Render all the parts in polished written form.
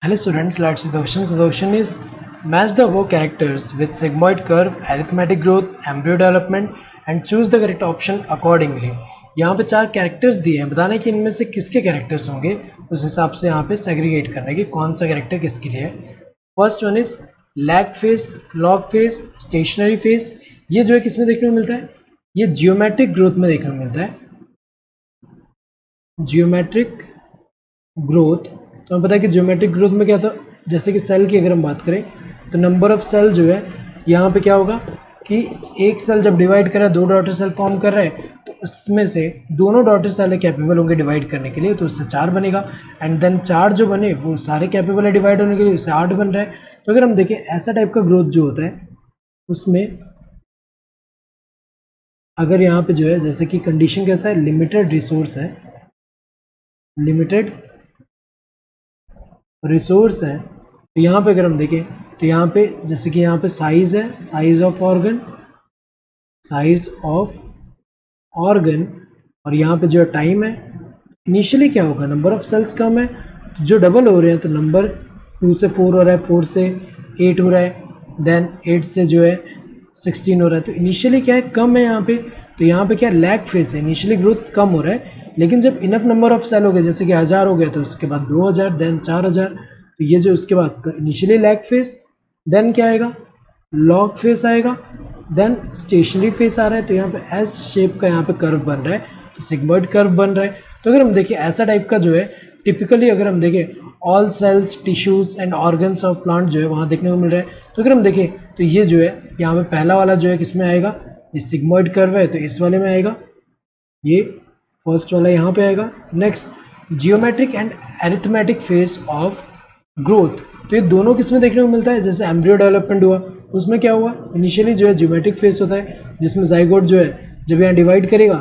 Hello students, let's see the question. So the question is match the above characters with sigmoid curve, arithmetic growth, embryo development and choose the correct option accordingly. यहाँ पे चार characters दिए हैं, बताने कि इनमें से किसके कैरेक्टर्स होंगे, उस हिसाब से यहाँ पे सेग्रीगेट करना है कि कौन सा कैरेक्टर किसके लिए है. First one is lag phase, log phase, stationary phase. ये जो है किसमें देखने को मिलता है, ये जियोमेट्रिक ग्रोथ में देखने को मिलता है. जियोमेट्रिक ग्रोथ, तो हमें पता है कि ज्योमेट्रिक ग्रोथ में क्या था, जैसे कि सेल की अगर हम बात करें तो नंबर ऑफ सेल जो है यहाँ पे क्या होगा कि एक सेल जब डिवाइड कर रहा है, दो डॉटर सेल फॉर्म कर रहा है, तो उसमें से दोनों डॉटर सेल कैपेबल होंगे डिवाइड करने के लिए, तो उससे 4 बनेगा. एंड देन 4 जो बने वो सारे कैपेबल है डिवाइड होने के लिए, उससे 8 बन रहा है. तो अगर हम देखें ऐसा टाइप का ग्रोथ जो होता है उसमें अगर यहाँ पे जो है जैसे कि कंडीशन कैसा है, लिमिटेड रिसोर्स है, लिमिटेड रिसोर्स है, तो यहाँ पे अगर हम देखें तो यहाँ पे जैसे कि यहाँ पे साइज है, size of organ, size of organ, और यहाँ पे जो है टाइम है. इनिशियली क्या होगा, नंबर ऑफ सेल्स कम है तो जो डबल हो रहे हैं, तो नंबर 2 से 4 हो रहा है, 4 से 8 हो रहा है, देन 8 से जो है 16 हो रहा है. तो इनिशियली क्या है, कम है यहाँ पे, तो यहाँ पे क्या लैग फेस है, इनिशियली ग्रोथ कम हो रहा है. लेकिन जब इनफ नंबर ऑफ सेल हो गए, जैसे कि 1000 हो गया, तो उसके बाद 2000, देन 4000, तो ये जो उसके बाद तो इनिशियली लैग फेस, देन क्या आएगा, लॉग फेस आएगा, देन स्टेशनरी फेस आ रहा है. तो यहाँ पे एस शेप का यहाँ पे कर्व बन रहा है, तो सिग्मॉइड कर्व बन रहा है. तो अगर हम देखें ऐसा टाइप का जो है टिपिकली अगर हम देखें all cells, tissues and organs of plant जो है वहाँ देखने को मिल रहा है. तो अगर हम देखें तो ये जो है यहाँ पे पहला वाला जो है किसमें आएगा, ये सिग्मॉइड कर्व है तो इस वाले में आएगा, ये फर्स्ट वाला यहाँ पे आएगा. Next geometric and arithmetic face of growth, तो ये दोनों किसमें देखने को मिलता है, जैसे एम्ब्रियो डेवलपमेंट हुआ उसमें क्या हुआ, इनिशियली जो है जियोमेट्रिक फेस होता है जिसमें जाइगोट जो है जब यहाँ डिवाइड करेगा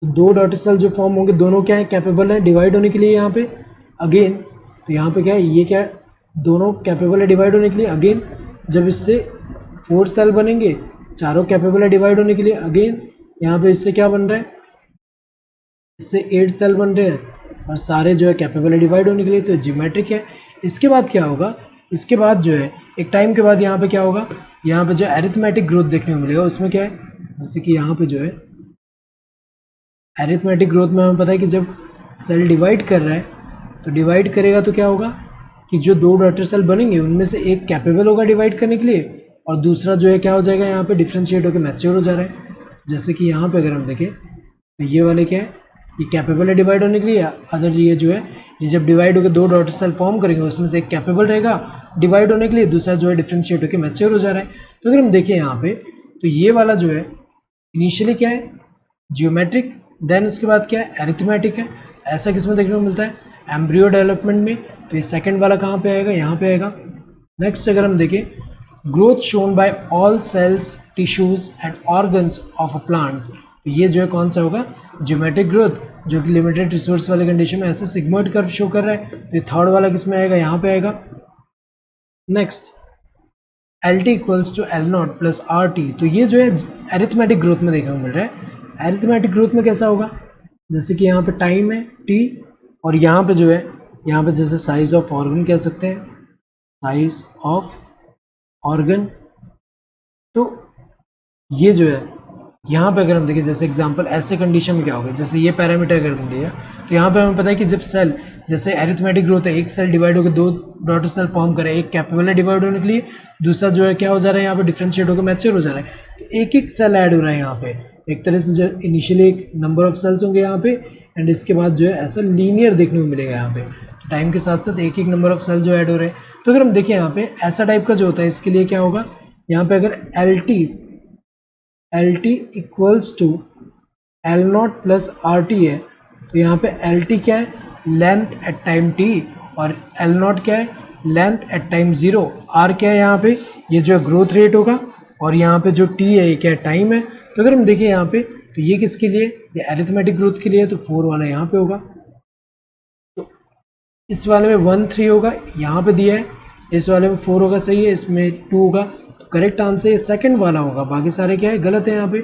तो दो डॉटर सेल जो फॉर्म होंगे दोनों क्या है, कैपेबल है डिवाइड होने के लिए यहाँ पे अगेन. तो यहाँ पे क्या है, ये क्या दोनों कैपेबल है डिवाइड होने के लिए अगेन. जब इससे 4 सेल बनेंगे, चारों कैपेबल है डिवाइड होने के लिए अगेन. यहाँ पे इससे क्या बन रहा है, इससे 8 सेल बन रहे हैं और सारे जो है कैपेबल है डिवाइड होने के लिए, तो जियोमेट्रिक है. इसके बाद क्या होगा, इसके बाद जो है एक टाइम के बाद यहाँ पे क्या होगा, यहाँ पे जो एरिथमेटिक ग्रोथ देखने को मिलेगा. उसमें क्या है, जैसे कि यहाँ पे जो है एरिथमेटिक ग्रोथ में हमें पता है कि जब सेल डिवाइड कर रहा है तो डिवाइड करेगा तो क्या होगा कि जो दो डॉटर सेल बनेंगे उनमें से एक कैपेबल होगा डिवाइड करने के लिए और दूसरा जो है क्या हो जाएगा, यहाँ पे डिफ्रेंशिएट होकर मैच्योर हो जा रहा है. जैसे कि यहाँ पे अगर हम देखें तो ये वाले क्या है, ये कैपेबल है डिवाइड होने के लिए, अदर ये जो है ये जब डिवाइड होकर दो डॉटर सेल फॉर्म करेंगे उसमें से एक कैपेबल रहेगा डिवाइड होने के लिए, दूसरा जो है डिफ्रेंशिएट होकर मैच्योर हो जा रहा है. तो अगर हम देखें यहाँ पे तो ये वाला जो है इनिशियली क्या है, जियोमेट्रिक, देन उसके बाद क्या है, एरिथमेटिक है. ऐसा किसमें देखने को मिलता है, एम्ब्रियो डेवलपमेंट में. तो ये सेकंड वाला कहाँ पे आएगा, यहाँ पे आएगा. नेक्स्ट अगर हम देखें growth shown by all cells, tissues and organs of a plant, तो ये जो है कौन सा होगा, जियोमेट्रिक ग्रोथ, जो कि लिमिटेड रिसोर्स वाले कंडीशन में ऐसे सिग्मॉइड कर्व शो कर रहा है. तो ये थर्ड वाला किसमें आएगा, यहाँ पे आएगा. Next L T equals to L naught plus R T, तो ये जो है एरिथमेटिक ग्रोथ में देखने को मिल रहा है. एरिथमेटिक ग्रोथ में कैसा होगा, जैसे कि यहाँ पे टाइम है टी और यहाँ पे जो है यहाँ पे जैसे साइज ऑफ ऑर्गन कह सकते हैं, साइज ऑफ ऑर्गन. तो ये जो है यहाँ पे अगर हम देखें जैसे एग्जांपल ऐसे कंडीशन में क्या होगा, जैसे ये पैरामीटर अगर हम लिया तो यहाँ पे हमें पता है कि जब सेल जैसे एरिथमेटिक ग्रोथ है, एक सेल डिवाइड होकर दो डॉटर सेल फॉर्म करे, एक कैपेबल है डिवाइड होने के लिए, दूसरा जो है क्या हो जा रहा है यहाँ पे डिफ्रेंशिएट होकर मैच्योर हो जा रहा है. तो एक एक सेल ऐड हो रहा है यहाँ पे, एक तरह से जो इनिशियली एक नंबर ऑफ सेल्स होंगे यहाँ पे एंड इसके बाद जो है ऐसा लीनियर देखने को मिलेगा यहाँ पे. टाइम के साथ साथ एक एक नंबर ऑफ सेल जो ऐड हो रहे हैं. तो अगर हम देखें यहाँ पे ऐसा टाइप का जो होता है, इसके लिए क्या होगा, यहाँ पे अगर L T equals to L naught plus R T है, तो यहाँ पे एल टी क्या है, लेंथ एट टाइम टी, और एल नॉट क्या है, लेंथ एट टाइम 0. आर क्या है यहाँ पे, ये जो है ग्रोथ रेट होगा, और यहाँ पे जो टी है ये क्या है, टाइम है. तो अगर हम देखें यहाँ पे तो ये किसके लिए, ये एरिथमेटिक ग्रोथ के लिए, तो 4 वाला यहाँ पे होगा. तो इस वाले में 1 3 होगा, यहाँ पे दिया है, इस वाले में 4 होगा, सही है, इसमें 2 होगा. तो करेक्ट आंसर ये सेकंड वाला होगा, बाकी सारे क्या है गलत है यहाँ पे,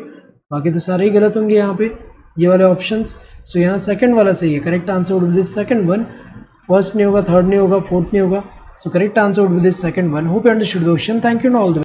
बाकी तो सारे ही गलत होंगे यहाँ पे ये वाले ऑप्शंस. सो यहाँ सेकंड वाला सही है, correct answer would be second one, first नहीं होगा, थर्ड नहीं होगा, फोर्थ नहीं होगा. So correct answer would be this second one. Hope you understood the question. Thank you and all the